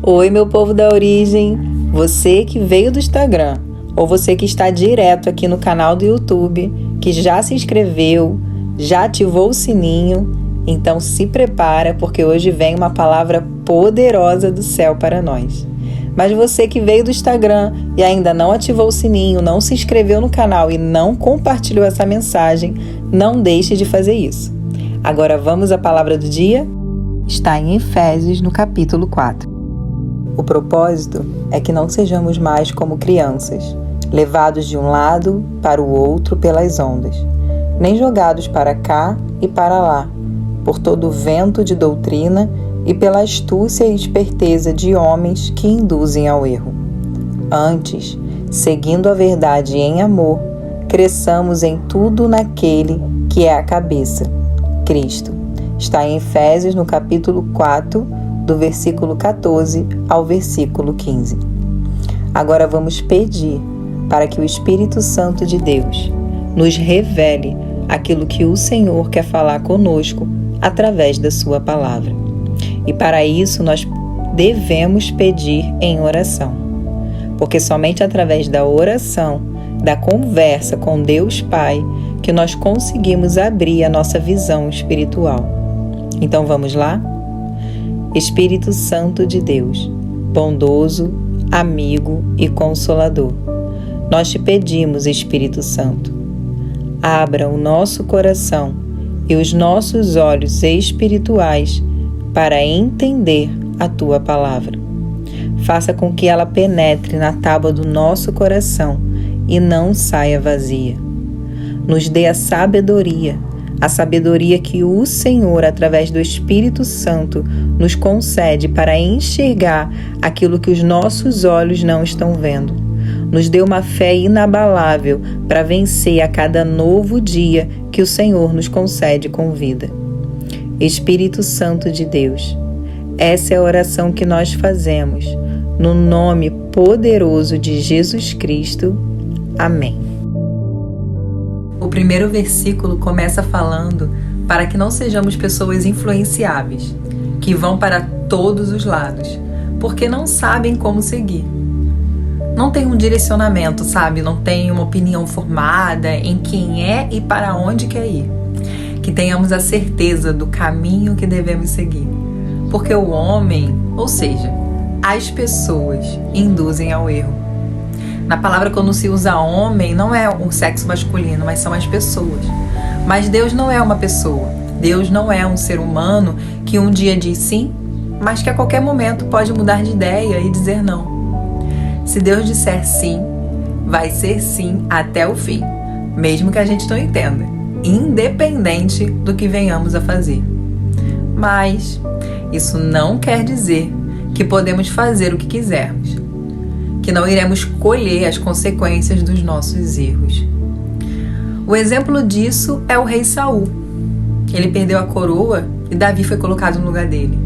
Oi, meu povo da origem, você que veio do Instagram ou você que está direto aqui no canal do YouTube, que já se inscreveu, já ativou o sininho, então se prepara porque hoje vem uma palavra poderosa do céu para nós. Mas você que veio do Instagram e ainda não ativou o sininho, não se inscreveu no canal e não compartilhou essa mensagem, não deixe de fazer isso. Agora vamos à palavra do dia? Está em Efésios, no capítulo 4. O propósito é que não sejamos mais como crianças, levados de um lado para o outro pelas ondas, nem jogados para cá e para lá, por todo o vento de doutrina e pela astúcia e esperteza de homens que induzem ao erro. Antes, seguindo a verdade em amor, cresçamos em tudo naquele que é a cabeça, Cristo. Está em Efésios, no capítulo 4, do versículo 14 ao versículo 15. Agora vamos pedir para que o Espírito Santo de Deus nos revele aquilo que o Senhor quer falar conosco através da sua palavra. E para isso nós devemos pedir em oração, porque somente através da oração, da conversa com Deus Pai, que nós conseguimos abrir a nossa visão espiritual. Então vamos lá? Espírito Santo de Deus, bondoso, amigo e consolador, nós te pedimos, Espírito Santo, abra o nosso coração e os nossos olhos espirituais para entender a Tua palavra. Faça com que ela penetre na tábua do nosso coração e não saia vazia. Nos dê a sabedoria que o Senhor, através do Espírito Santo, nos concede para enxergar aquilo que os nossos olhos não estão vendo. Nos dê uma fé inabalável para vencer a cada novo dia que o Senhor nos concede com vida. Espírito Santo de Deus, essa é a oração que nós fazemos, no nome poderoso de Jesus Cristo. Amém. O primeiro versículo começa falando para que não sejamos pessoas influenciáveis, que vão para todos os lados, porque não sabem como seguir. Não tem um direcionamento, sabe? Não tem uma opinião formada em quem é e para onde quer ir. Que tenhamos a certeza do caminho que devemos seguir. Porque o homem, ou seja, as pessoas, induzem ao erro. Na palavra, quando se usa homem, não é o sexo masculino, mas são as pessoas. Mas Deus não é uma pessoa. Deus não é um ser humano que um dia diz sim, mas que a qualquer momento pode mudar de ideia e dizer não. Se Deus disser sim, vai ser sim até o fim, mesmo que a gente não entenda, independente do que venhamos a fazer. Mas isso não quer dizer que podemos fazer o que quisermos, que não iremos colher as consequências dos nossos erros. O exemplo disso é o rei Saul. Ele perdeu a coroa e Davi foi colocado no lugar dele.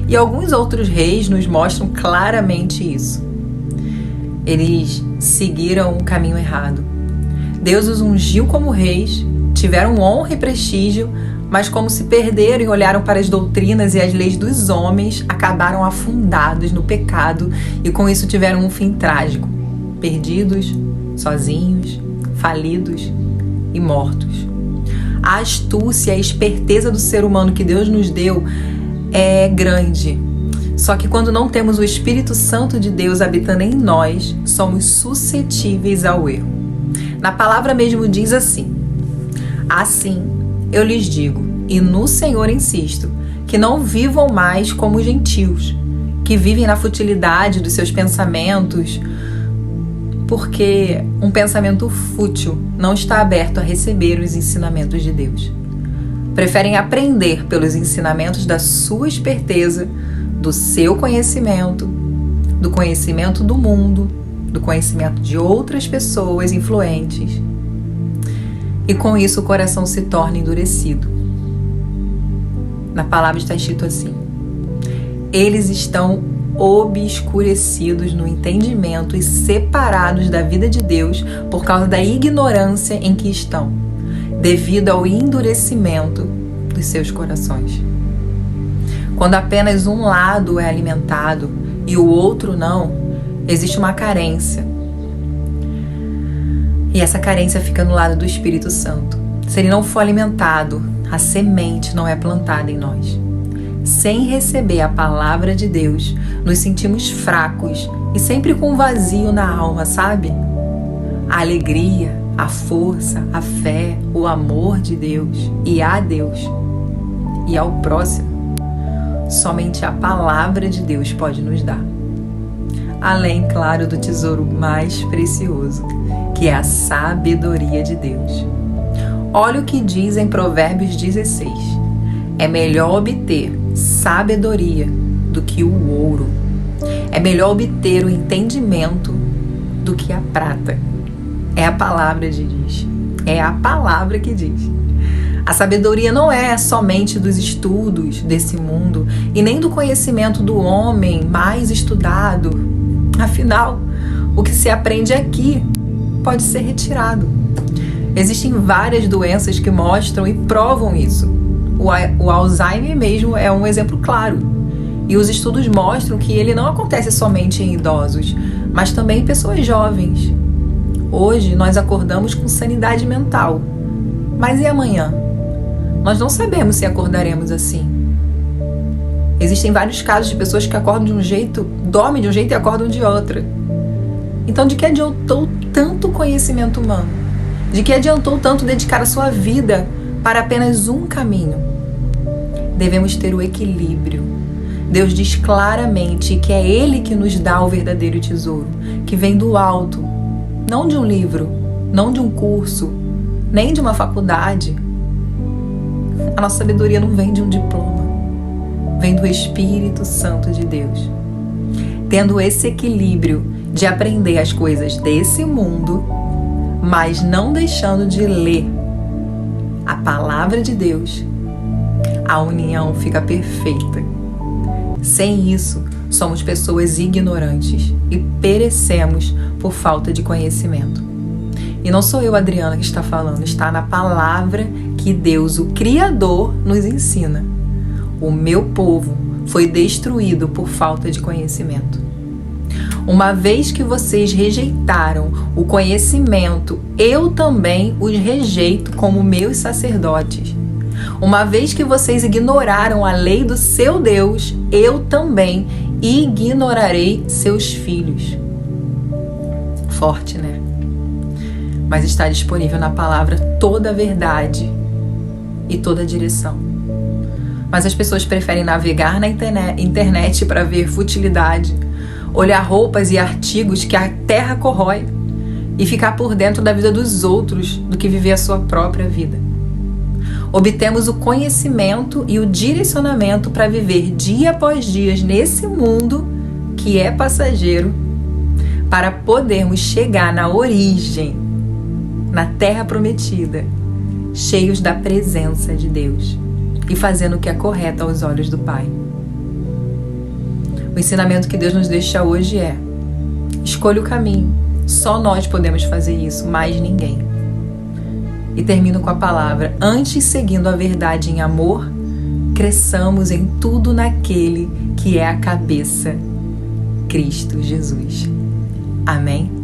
E alguns outros reis nos mostram claramente isso. Eles seguiram o caminho errado. Deus os ungiu como reis, tiveram honra e prestígio, mas como se perderam e olharam para as doutrinas e as leis dos homens, acabaram afundados no pecado e com isso tiveram um fim trágico, perdidos, sozinhos, falidos e mortos. A astúcia e a esperteza do ser humano que Deus nos deu é grande, só que quando não temos o Espírito Santo de Deus habitando em nós, somos suscetíveis ao erro. Na palavra mesmo diz assim: assim eu lhes digo, e no Senhor insisto, que não vivam mais como gentios, que vivem na futilidade dos seus pensamentos, porque um pensamento fútil não está aberto a receber os ensinamentos de Deus. Preferem aprender pelos ensinamentos da sua esperteza, do seu conhecimento, do conhecimento do mundo, do conhecimento de outras pessoas influentes. E com isso o coração se torna endurecido. Na palavra está escrito assim: eles estão obscurecidos no entendimento e separados da vida de Deus por causa da ignorância em que estão, devido ao endurecimento dos seus corações. Quando apenas um lado é alimentado e o outro não, existe uma carência. E essa carência fica no lado do Espírito Santo. Se ele não for alimentado, a semente não é plantada em nós. Sem receber a palavra de Deus, nos sentimos fracos e sempre com um vazio na alma, sabe? A alegria, a força, a fé, o amor de Deus e a Deus e ao próximo, somente a palavra de Deus pode nos dar. Além, claro, do tesouro mais precioso, que é a sabedoria de Deus. Olha o que diz em Provérbios 16. É melhor obter sabedoria do que o ouro. É melhor obter o entendimento do que a prata. É a palavra que diz. É a palavra que diz. A sabedoria não é somente dos estudos desse mundo e nem do conhecimento do homem mais estudado. Afinal, o que se aprende aqui pode ser retirado. Existem várias doenças que mostram e provam isso. O Alzheimer mesmo é um exemplo claro. E os estudos mostram que ele não acontece somente em idosos, mas também em pessoas jovens. Hoje nós acordamos com sanidade mental. Mas e amanhã? Nós não sabemos se acordaremos assim. Existem vários casos de pessoas que acordam de um jeito, dormem de um jeito e acordam de outra. Então, de que adiantou tanto conhecimento humano? De que adiantou tanto dedicar a sua vida para apenas um caminho? Devemos ter o equilíbrio. Deus diz claramente que é Ele que nos dá o verdadeiro tesouro, que vem do alto, não de um livro, não de um curso, nem de uma faculdade. A nossa sabedoria não vem de um diploma, vem do Espírito Santo de Deus. Tendo esse equilíbrio de aprender as coisas desse mundo, mas não deixando de ler a palavra de Deus, a união fica perfeita. Sem isso, somos pessoas ignorantes e perecemos por falta de conhecimento. E não sou eu, Adriana, que está falando, está na palavra que Deus, o Criador, nos ensina. O meu povo foi destruído por falta de conhecimento. Uma vez que vocês rejeitaram o conhecimento, eu também os rejeito como meus sacerdotes. Uma vez que vocês ignoraram a lei do seu Deus, eu também ignorarei seus filhos. Forte, né? Mas está disponível na palavra toda a verdade e toda a direção. Mas as pessoas preferem navegar na internet para ver futilidade, olhar roupas e artigos que a terra corrói e ficar por dentro da vida dos outros do que viver a sua própria vida. Obtemos o conhecimento e o direcionamento para viver dia após dia nesse mundo que é passageiro, para podermos chegar na origem, na terra prometida, cheios da presença de Deus e fazendo o que é correto aos olhos do Pai. O ensinamento que Deus nos deixa hoje é: escolha o caminho. Só nós podemos fazer isso, mais ninguém. E termino com a palavra: antes, seguindo a verdade em amor, cresçamos em tudo naquele que é a cabeça, Cristo Jesus. Amém?